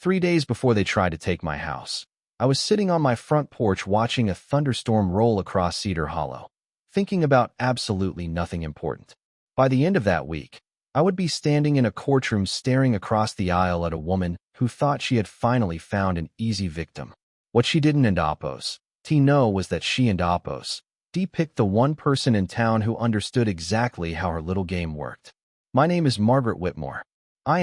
3 days before they tried to take my house, I was sitting on my front porch watching a thunderstorm roll across Cedar Hollow, thinking about absolutely nothing important. By the end of that week, I would be standing in a courtroom staring across the aisle at a woman who thought she had finally found an easy victim. What she didn't know was that she and picked the one person in town who understood exactly how her little game worked. My name is Margaret Whitmore. I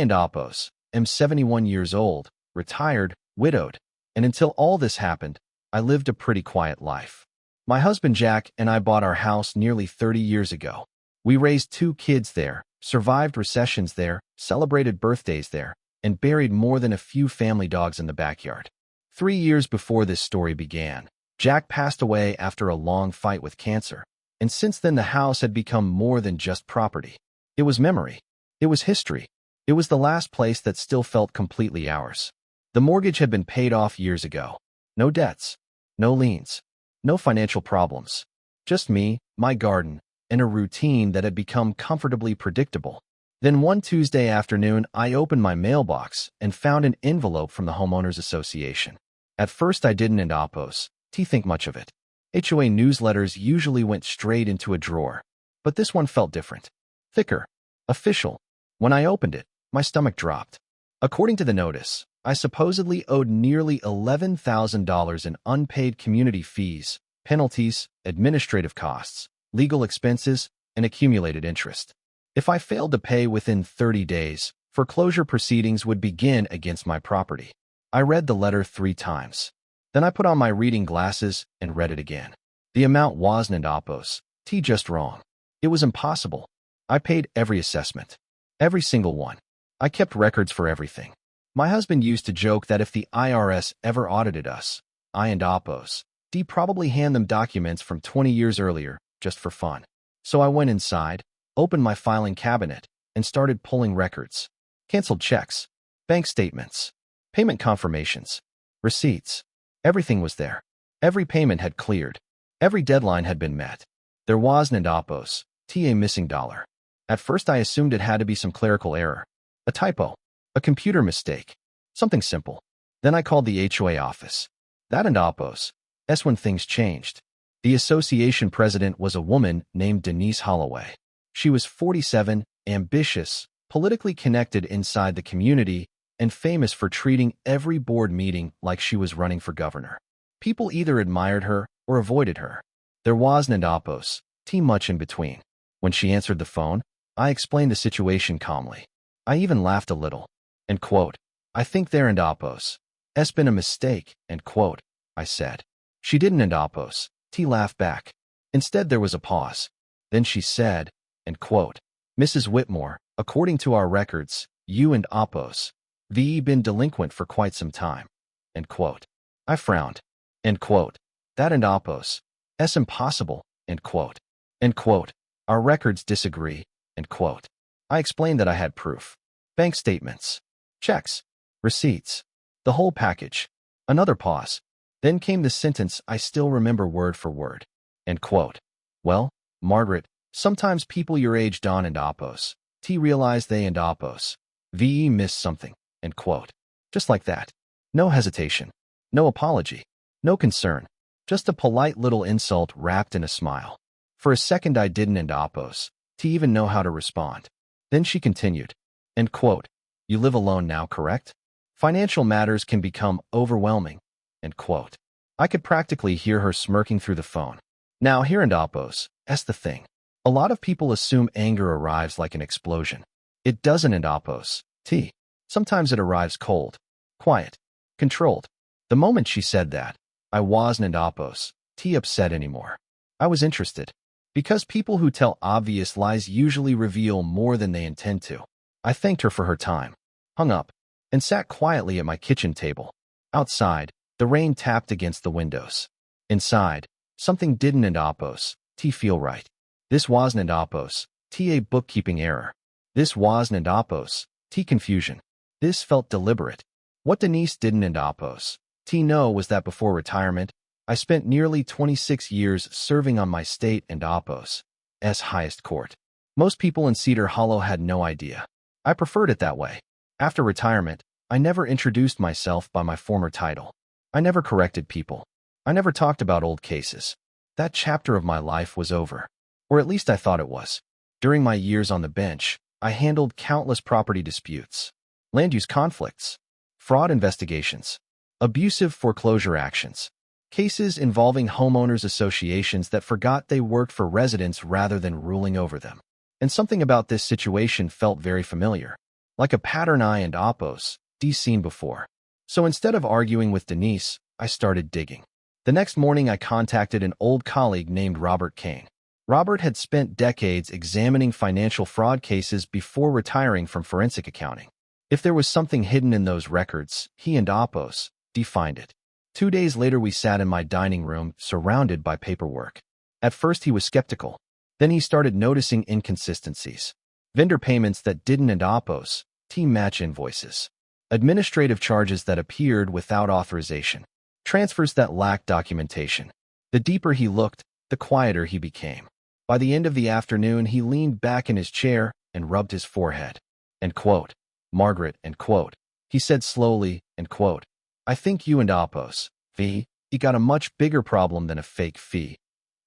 am 71 years old, retired, widowed, and until all this happened, I lived a pretty quiet life. My husband Jack and I bought our house nearly 30 years ago. We raised 2 kids there, survived recessions there, celebrated birthdays there, and buried more than a few family dogs in the backyard. 3 years before this story began, Jack passed away after a long fight with cancer, and since then the house had become more than just property. It was memory. It was history. It was the last place that still felt completely ours. The mortgage had been paid off years ago. No debts, no liens, no financial problems. Just me, my garden, and a routine that had become comfortably predictable. Then one Tuesday afternoon, I opened my mailbox and found an envelope from the Homeowners Association. At first I didn't think much of it. HOA newsletters usually went straight into a drawer, but this one felt different. Thicker. Official. When I opened it, my stomach dropped. According to the notice, I supposedly owed nearly $11,000 in unpaid community fees, penalties, administrative costs, legal expenses, and accumulated interest. If I failed to pay within 30 days, foreclosure proceedings would begin against my property. I read the letter 3 times. Then I put on my reading glasses and read it again. The amount wasn't just wrong. It was impossible. I paid every assessment. Every single one. I kept records for everything. My husband used to joke that if the IRS ever audited us, I'd probably hand them documents from 20 years earlier, just for fun. So I went inside, opened my filing cabinet, and started pulling records. Canceled checks, bank statements, payment confirmations, receipts. Everything was there. Every payment had cleared. Every deadline had been met. There wasn't a missing dollar. At first I assumed it had to be some clerical error. A typo. A computer mistake. Something simple. Then I called the HOA office. That when things changed. The association president was a woman named Denise Holloway. She was 47, ambitious, politically connected inside the community, and famous for treating every board meeting like she was running for governor. People either admired her or avoided her. There wasn't much in between. When she answered the phone, I explained the situation calmly. I even laughed a little. I think there has been a mistake, I said. She didn't laugh back. Instead there was a pause. Then she said, Mrs. Whitmore, according to our records, you and been delinquent for quite some time. I frowned. That s impossible. Our records disagree. I explained that I had proof. Bank statements, checks, receipts, the whole package. Another pause. Then came the sentence I still remember word for word. Well, Margaret, sometimes people your age don't realize they missed something. Just like that. No hesitation. No apology. No concern. Just a polite little insult wrapped in a smile. For a second I didn't even know how to respond. Then she continued. You live alone now, correct? Financial matters can become overwhelming. I could practically hear her smirking through the phone. Now here that's the thing. A lot of people assume anger arrives like an explosion. It doesn't Sometimes it arrives cold, quiet, controlled. The moment she said that, I wasn't upset anymore. I was interested. Because people who tell obvious lies usually reveal more than they intend to. I thanked her for her time, hung up, and sat quietly at my kitchen table. Outside, the rain tapped against the windows. Inside, something didn't feel right. This wasn't a bookkeeping error. This wasn't confusion. This felt deliberate. What Denise didn't know was that before retirement, I spent nearly 26 years serving on my state and highest court. Most people in Cedar Hollow had no idea. I preferred it that way. After retirement, I never introduced myself by my former title. I never corrected people. I never talked about old cases. That chapter of my life was over. Or at least I thought it was. During my years on the bench, I handled countless property disputes, land use conflicts, fraud investigations, abusive foreclosure actions, cases involving homeowners associations that forgot they worked for residents rather than ruling over them. And something about this situation felt very familiar, like a pattern I and Oppos seen before. So instead of arguing with Denise, I started digging. The next morning, I contacted an old colleague named Robert Kane. Robert had spent decades examining financial fraud cases before retiring from forensic accounting. If there was something hidden in those records, he and Oppos defined it. 2 days later, we sat in my dining room, surrounded by paperwork. At first, he was skeptical. Then he started noticing inconsistencies. Vendor payments that didn't and Oppos match invoices. Administrative charges that appeared without authorization. Transfers that lacked documentation. The deeper he looked, the quieter he became. By the end of the afternoon, he leaned back in his chair and rubbed his forehead. End quote. Margaret, end quote. He said slowly, end quote. I think you and Oppos, you got a much bigger problem than a fake fee.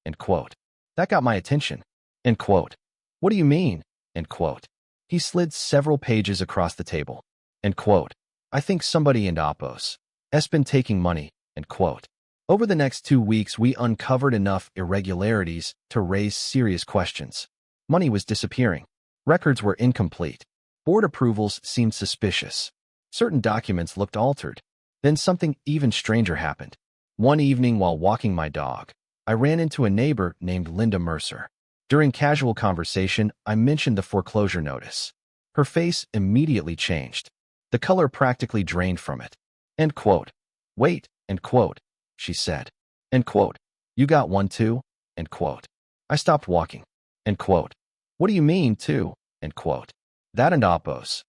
End quote. That got my attention. End quote. What do you mean? End quote. He slid several pages across the table. End quote. I think somebody in Oppos has been taking money. End quote. Over the next 2 weeks, we uncovered enough irregularities to raise serious questions. Money was disappearing. Records were incomplete. Board approvals seemed suspicious. Certain documents looked altered. Then something even stranger happened. One evening while walking my dog, I ran into a neighbor named Linda Mercer. During casual conversation, I mentioned the foreclosure notice. Her face immediately changed. The color practically drained from it. End quote. Wait, end quote, she said. End quote. You got one too? End quote. I stopped walking. End quote. What do you mean too? End quote. That and Oppos.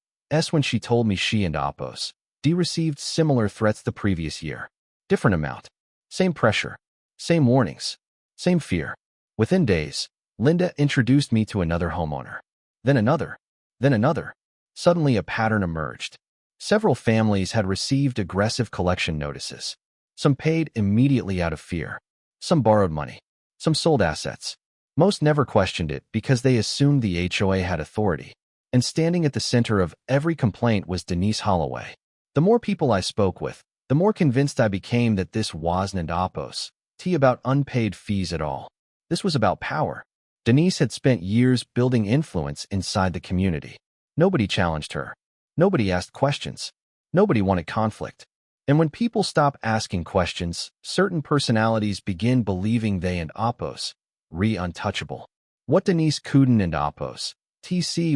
When she told me she and Oppos received similar threats the previous year. Different amount. Same pressure. Same warnings. Same fear. Within days, Linda introduced me to another homeowner. Then another. Then another. Suddenly a pattern emerged. Several families had received aggressive collection notices. Some paid immediately out of fear. Some borrowed money. Some sold assets. Most never questioned it because they assumed the HOA had authority. And standing at the center of every complaint was Denise Holloway. The more people I spoke with, the more convinced I became that this wasn't Oppos about unpaid fees at all. This was about power. Denise had spent years building influence inside the community. Nobody challenged her. Nobody asked questions. Nobody wanted conflict. And when people stop asking questions, certain personalities begin believing they and Oppos untouchable. What Denise couldn't and Oppos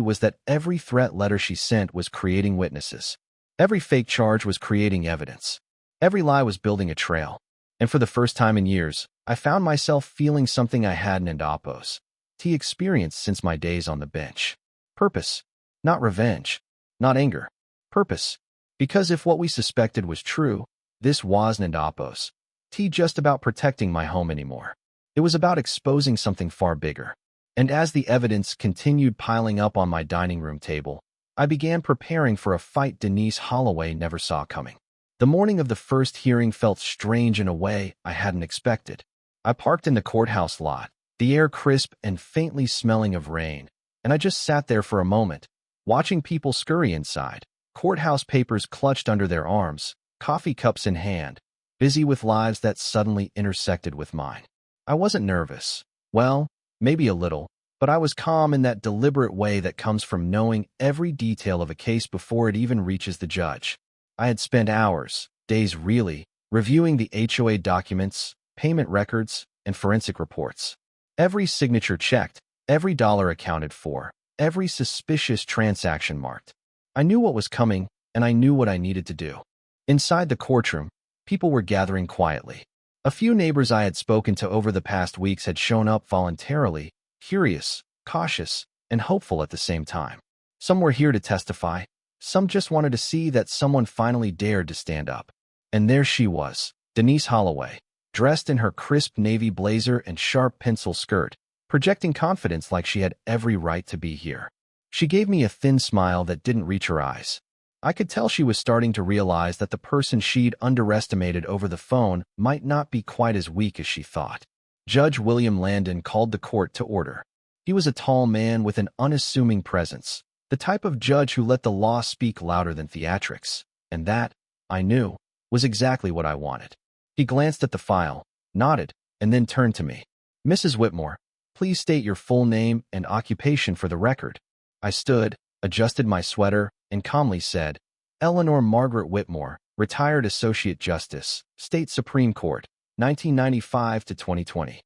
was that every threat letter she sent was creating witnesses. Every fake charge was creating evidence. Every lie was building a trail. And for the first time in years, I found myself feeling something I hadn't and Oppos experienced since my days on the bench. Purpose. Not revenge. Not anger. Purpose. Because if what we suspected was true, this wasn't Oppos just about protecting my home anymore. It was about exposing something far bigger. And as the evidence continued piling up on my dining room table, I began preparing for a fight Denise Holloway never saw coming. The morning of the first hearing felt strange in a way I hadn't expected. I parked in the courthouse lot, the air crisp and faintly smelling of rain, and I just sat there for a moment, watching people scurry inside, courthouse papers clutched under their arms, coffee cups in hand, busy with lives that suddenly intersected with mine. I wasn't nervous. Well, maybe a little, but I was calm in that deliberate way that comes from knowing every detail of a case before it even reaches the judge. I had spent hours, days really, reviewing the HOA documents, payment records, and forensic reports. Every signature checked, every dollar accounted for, every suspicious transaction marked. I knew what was coming, and I knew what I needed to do. Inside the courtroom, people were gathering quietly. A few neighbors I had spoken to over the past weeks had shown up voluntarily, curious, cautious, and hopeful at the same time. Some were here to testify. Some just wanted to see that someone finally dared to stand up. And there she was, Denise Holloway, dressed in her crisp navy blazer and sharp pencil skirt, projecting confidence like she had every right to be here. She gave me a thin smile that didn't reach her eyes. I could tell she was starting to realize that the person she'd underestimated over the phone might not be quite as weak as she thought. Judge William Landon called the court to order. He was a tall man with an unassuming presence, the type of judge who let the law speak louder than theatrics. And that, I knew, was exactly what I wanted. He glanced at the file, nodded, and then turned to me. "Mrs. Whitmore, please state your full name and occupation for the record." I stood, adjusted my sweater, and calmly said, "Eleanor Margaret Whitmore, retired Associate Justice, State Supreme Court, 1995 to 2020.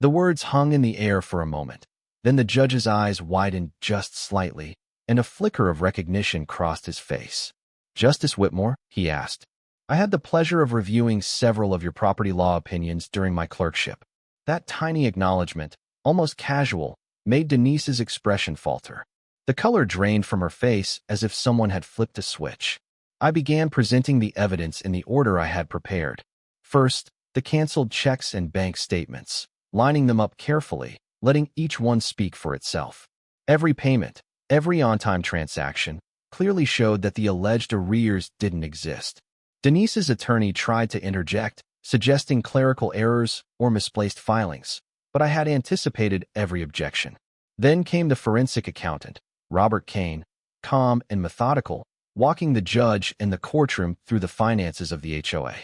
The words hung in the air for a moment. Then the judge's eyes widened just slightly, and a flicker of recognition crossed his face. "Justice Whitmore?" he asked. "I had the pleasure of reviewing several of your property law opinions during my clerkship." That tiny acknowledgement, almost casual, made Denise's expression falter. The color drained from her face as if someone had flipped a switch. I began presenting the evidence in the order I had prepared. First, the canceled checks and bank statements, lining them up carefully, letting each one speak for itself. Every payment, every on-time transaction, clearly showed that the alleged arrears didn't exist. Denise's attorney tried to interject, suggesting clerical errors or misplaced filings, but I had anticipated every objection. Then came the forensic accountant, Robert Kane, calm and methodical, walking the judge and the courtroom through the finances of the HOA.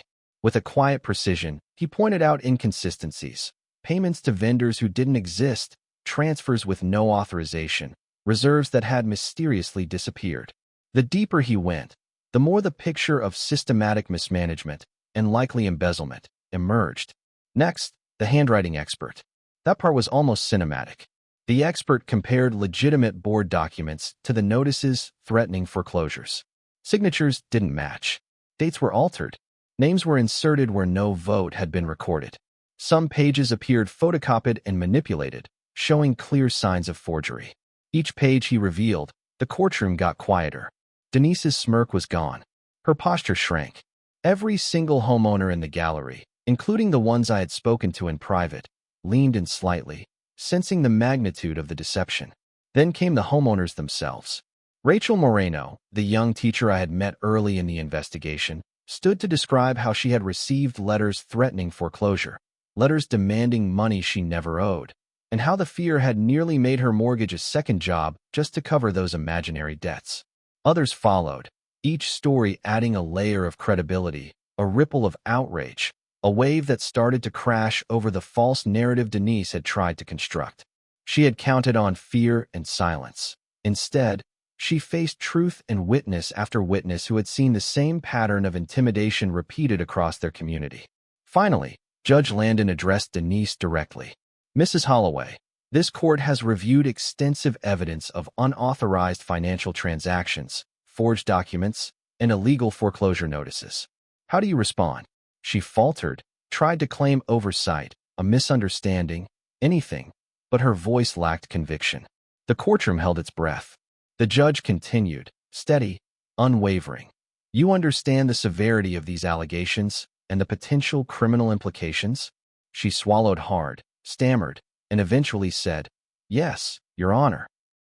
With a quiet precision, he pointed out inconsistencies, payments to vendors who didn't exist, transfers with no authorization, reserves that had mysteriously disappeared. The deeper he went, the more the picture of systematic mismanagement and likely embezzlement emerged. Next, the handwriting expert. That part was almost cinematic. The expert compared legitimate board documents to the notices threatening foreclosures. Signatures didn't match. Dates were altered. Names were inserted where no vote had been recorded. Some pages appeared photocopied and manipulated, showing clear signs of forgery. Each page he revealed, the courtroom got quieter. Denise's smirk was gone. Her posture shrank. Every single homeowner in the gallery, including the ones I had spoken to in private, leaned in slightly, sensing the magnitude of the deception. Then came the homeowners themselves. Rachel Moreno, the young teacher I had met early in the investigation, stood to describe how she had received letters threatening foreclosure, letters demanding money she never owed, and how the fear had nearly made her mortgage a second job just to cover those imaginary debts. Others followed, each story adding a layer of credibility, a ripple of outrage, a wave that started to crash over the false narrative Denise had tried to construct. She had counted on fear and silence. Instead, she faced truth and witness after witness who had seen the same pattern of intimidation repeated across their community. Finally, Judge Landon addressed Denise directly. "Mrs. Holloway, this court has reviewed extensive evidence of unauthorized financial transactions, forged documents, and illegal foreclosure notices. How do you respond?" She faltered, tried to claim oversight, a misunderstanding, anything, but her voice lacked conviction. The courtroom held its breath. The judge continued, steady, unwavering. "You understand the severity of these allegations and the potential criminal implications?" She swallowed hard, stammered, and eventually said, "Yes, Your Honor."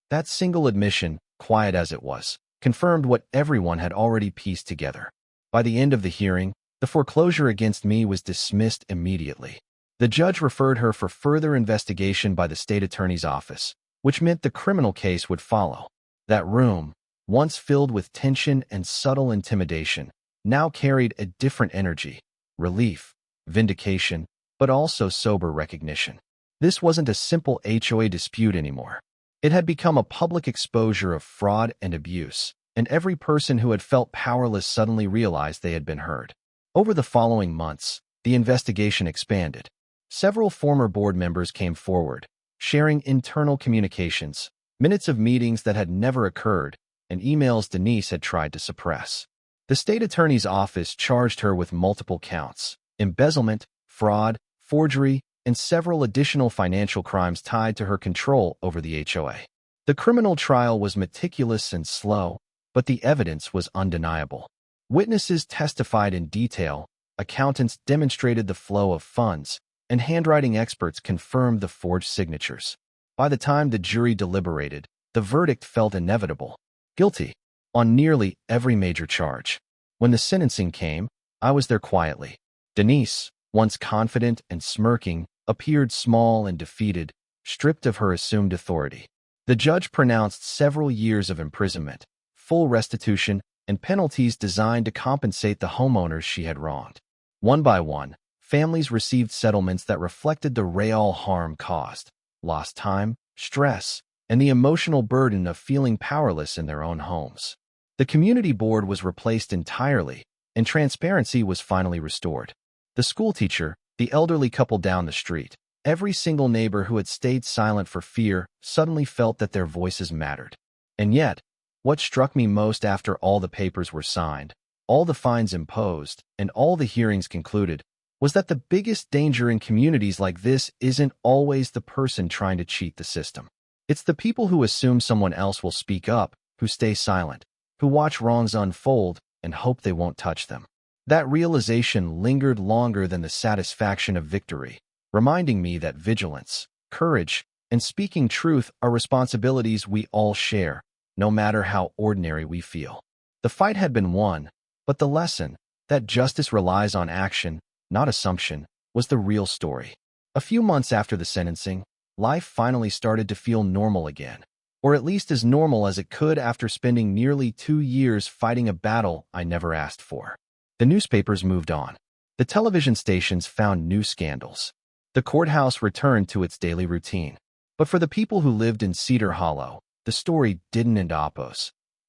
That single admission, quiet as it was, confirmed what everyone had already pieced together. By the end of the hearing, the foreclosure against me was dismissed immediately. The judge referred her for further investigation by the state attorney's office, which meant the criminal case would follow. That room, once filled with tension and subtle intimidation, now carried a different energy, relief, vindication, but also sober recognition. This wasn't a simple HOA dispute anymore. It had become a public exposure of fraud and abuse, and every person who had felt powerless suddenly realized they had been heard. Over the following months, the investigation expanded. Several former board members came forward, sharing internal communications, minutes of meetings that had never occurred, and emails Denise had tried to suppress. The state attorney's office charged her with multiple counts: embezzlement, fraud, forgery, and several additional financial crimes tied to her control over the HOA. The criminal trial was meticulous and slow, but the evidence was undeniable. Witnesses testified in detail, accountants demonstrated the flow of funds, and handwriting experts confirmed the forged signatures. By the time the jury deliberated, the verdict felt inevitable: guilty. on nearly every major charge. When the sentencing came, I was there quietly. Denise, once confident and smirking, appeared small and defeated, stripped of her assumed authority. The judge pronounced several years of imprisonment, full restitution, and penalties designed to compensate the homeowners she had wronged. One by one, families received settlements that reflected the real harm caused, lost time, stress, and the emotional burden of feeling powerless in their own homes. The community board was replaced entirely, and transparency was finally restored. The schoolteacher, the elderly couple down the street, every single neighbor who had stayed silent for fear suddenly felt that their voices mattered. And yet, what struck me most after all the papers were signed, all the fines imposed, and all the hearings concluded, was that the biggest danger in communities like this isn't always the person trying to cheat the system. It's the people who assume someone else will speak up, who stay silent, who watch wrongs unfold and hope they won't touch them. That realization lingered longer than the satisfaction of victory, reminding me that vigilance, courage, and speaking truth are responsibilities we all share, no matter how ordinary we feel. The fight had been won, but the lesson, that justice relies on action, not assumption, was the real story. A few months after the sentencing, life finally started to feel normal again, or at least as normal as it could after spending nearly 2 years fighting a battle I never asked for. The newspapers moved on. The television stations found new scandals. The courthouse returned to its daily routine. But for the people who lived in Cedar Hollow, the story didn't end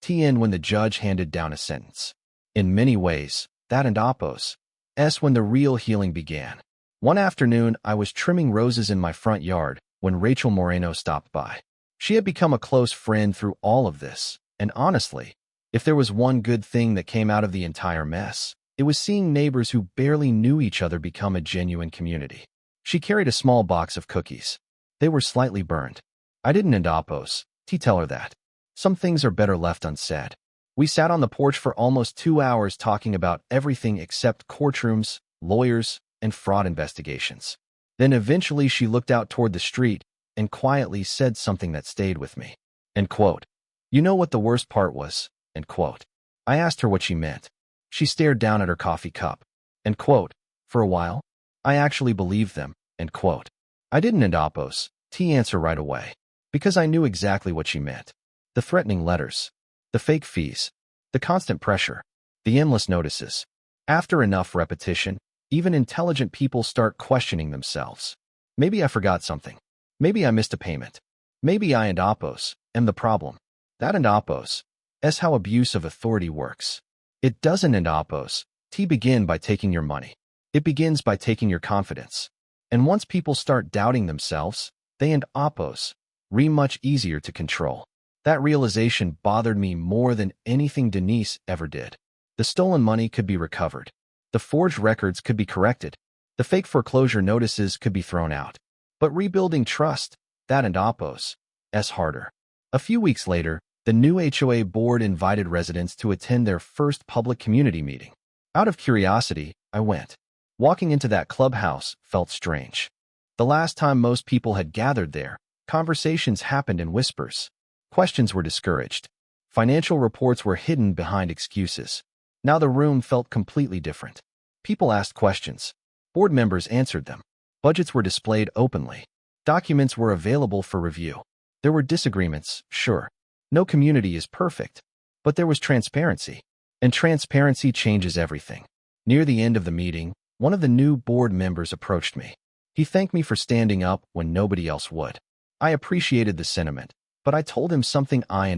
end when the judge handed down a sentence. In many ways, that ended when the real healing began. One afternoon, I was trimming roses in my front yard when Rachel Moreno stopped by. She had become a close friend through all of this, and honestly, if there was one good thing that came out of the entire mess, it was seeing neighbors who barely knew each other become a genuine community. She carried a small box of cookies. They were slightly burned. I didn't tell her that. Some things are better left unsaid. We sat on the porch for almost 2 hours talking about everything except courtrooms, lawyers, and fraud investigations. Then eventually she looked out toward the street and quietly said something that stayed with me. End quote. You know what the worst part was? End quote. I asked her what she meant. She stared down at her coffee cup. End quote. For a while, I actually believed them. End quote. I didn't answer right away, because I knew exactly what she meant. The threatening letters, the fake fees, the constant pressure, the endless notices. After enough repetition, even intelligent people start questioning themselves. Maybe I forgot something. Maybe I missed a payment. Maybe I am the problem. That is how abuse of authority works. It doesn't begin by taking your money. It begins by taking your confidence. And once people start doubting themselves, they much easier to control. That realization bothered me more than anything Denise ever did. The stolen money could be recovered. The forged records could be corrected. The fake foreclosure notices could be thrown out. But rebuilding trust, that harder. A few weeks later, the new HOA board invited residents to attend their first public community meeting. Out of curiosity, I went. Walking into that clubhouse felt strange. The last time most people had gathered there, conversations happened in whispers. Questions were discouraged. Financial reports were hidden behind excuses. Now the room felt completely different. People asked questions. Board members answered them. Budgets were displayed openly. Documents were available for review. There were disagreements, sure. No community is perfect. But there was transparency. And transparency changes everything. Near the end of the meeting, one of the new board members approached me. He thanked me for standing up when nobody else would. I appreciated the sentiment, but I told him something I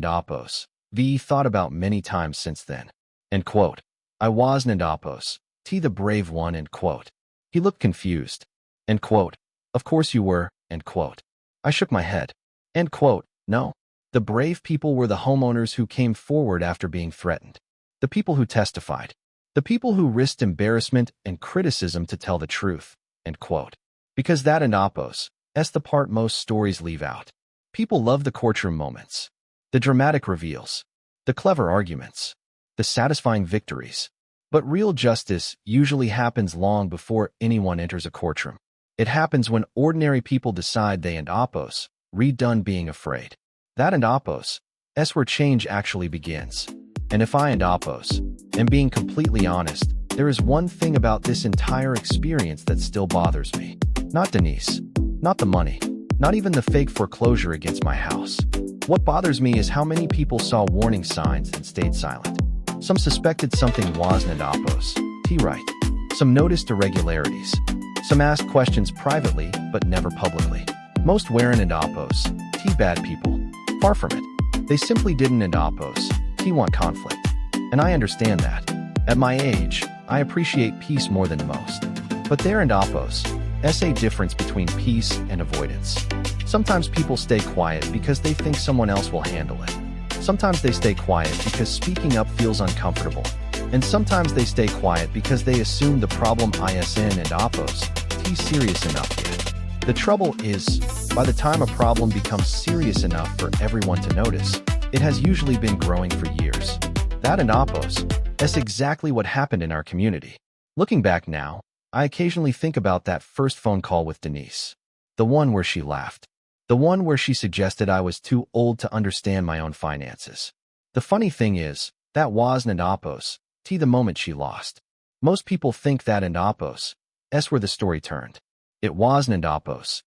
thought about many times since then. End quote. I wasn't the brave one, end quote. He looked confused. End quote. Of course you were, end quote. I shook my head. End quote. No. The brave people were the homeowners who came forward after being threatened. The people who testified. The people who risked embarrassment and criticism to tell the truth. End quote. Because that is the part most stories leave out. People love the courtroom moments, the dramatic reveals, the clever arguments, the satisfying victories. But real justice usually happens long before anyone enters a courtroom. It happens when ordinary people decide they redone being afraid. That is where change actually begins. And if I and Oppos am being completely honest, there is one thing about this entire experience that still bothers me. Not Denise, not the money, not even the fake foreclosure against my house. What bothers me is how many people saw warning signs and stayed silent. Some suspected something wasn't Oppos, right. Some noticed irregularities. Some asked questions privately, but never publicly. Most weren't Oppos, bad people. Far from it. They simply didn't Oppos, want conflict. And I understand that. At my age, I appreciate peace more than most. But there and Oppos, a difference between peace and avoidance. Sometimes people stay quiet because they think someone else will handle it. Sometimes they stay quiet because speaking up feels uncomfortable. And sometimes they stay quiet because they assume the problem isn't and Oppos, serious enough yet. The trouble is, by the time a problem becomes serious enough for everyone to notice, it has usually been growing for years. That and Oppos, that's exactly what happened in our community. Looking back now, I occasionally think about that first phone call with Denise. The one where she laughed. The one where she suggested I was too old to understand my own finances. The funny thing is, that wasn't Oppos, the moment she lost. Most people think that and Oppos, where the story turned. It wasn't Oppos,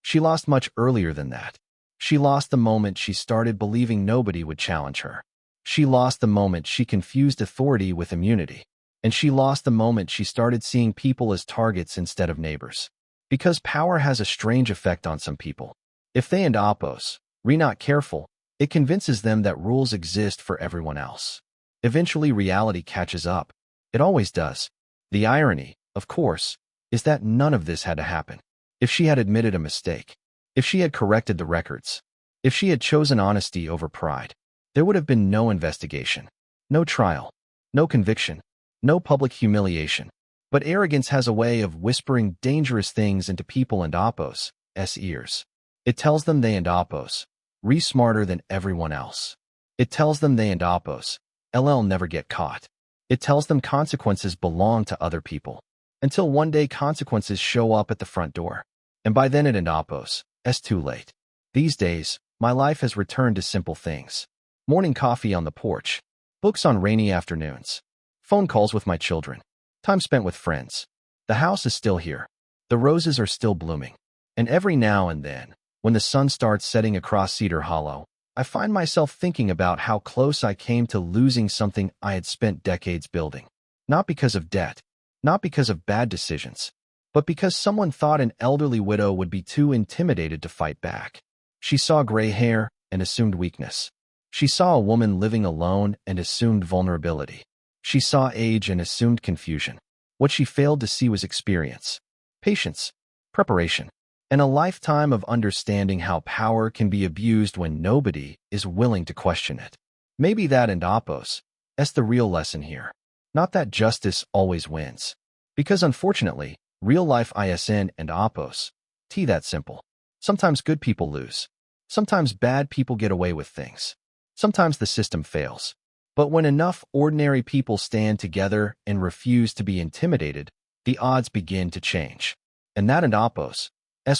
She lost much earlier than that. She lost the moment she started believing nobody would challenge her. She lost the moment she confused authority with immunity. And she lost the moment she started seeing people as targets instead of neighbors. Because power has a strange effect on some people. If they and Oppos are not careful, it convinces them that rules exist for everyone else. Eventually reality catches up. It always does. The irony, of course, is that none of this had to happen. If she had admitted a mistake, if she had corrected the records, if she had chosen honesty over pride, there would have been no investigation, no trial, no conviction, no public humiliation. But arrogance has a way of whispering dangerous things into people and Oppos' ears. It tells them they and Oppos are smarter than everyone else. It tells them they and Oppos never get caught. It tells them consequences belong to other people. Until one day consequences show up at the front door. And by then it and Oppos, too late. These days, my life has returned to simple things. Morning coffee on the porch. Books on rainy afternoons. Phone calls with my children. Time spent with friends. The house is still here. The roses are still blooming. And every now and then, when the sun starts setting across Cedar Hollow, I find myself thinking about how close I came to losing something I had spent decades building. Not because of debt, not because of bad decisions, but because someone thought an elderly widow would be too intimidated to fight back. She saw gray hair and assumed weakness. She saw a woman living alone and assumed vulnerability. She saw age and assumed confusion. What she failed to see was experience, patience, preparation, and a lifetime of understanding how power can be abused when nobody is willing to question it. Maybe that and Oppos, that's the real lesson here. Not that justice always wins. Because unfortunately, real life isn't and Oppos, that simple. Sometimes good people lose. Sometimes bad people get away with things. Sometimes the system fails. But when enough ordinary people stand together and refuse to be intimidated, the odds begin to change. And that and Oppos,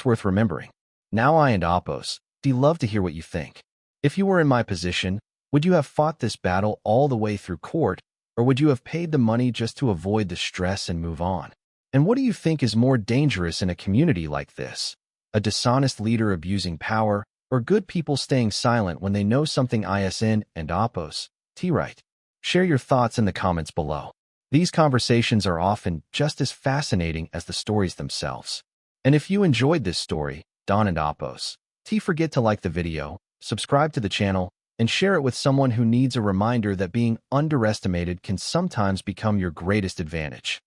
worth remembering. Now I and Oppos, love to hear what you think. If you were in my position, would you have fought this battle all the way through court, or would you have paid the money just to avoid the stress and move on? And what do you think is more dangerous in a community like this? A dishonest leader abusing power, or good people staying silent when they know something isn't and Oppos, right? Share your thoughts in the comments below. These conversations are often just as fascinating as the stories themselves. And if you enjoyed this story, Don and Oppos, forget to like the video, subscribe to the channel, and share it with someone who needs a reminder that being underestimated can sometimes become your greatest advantage.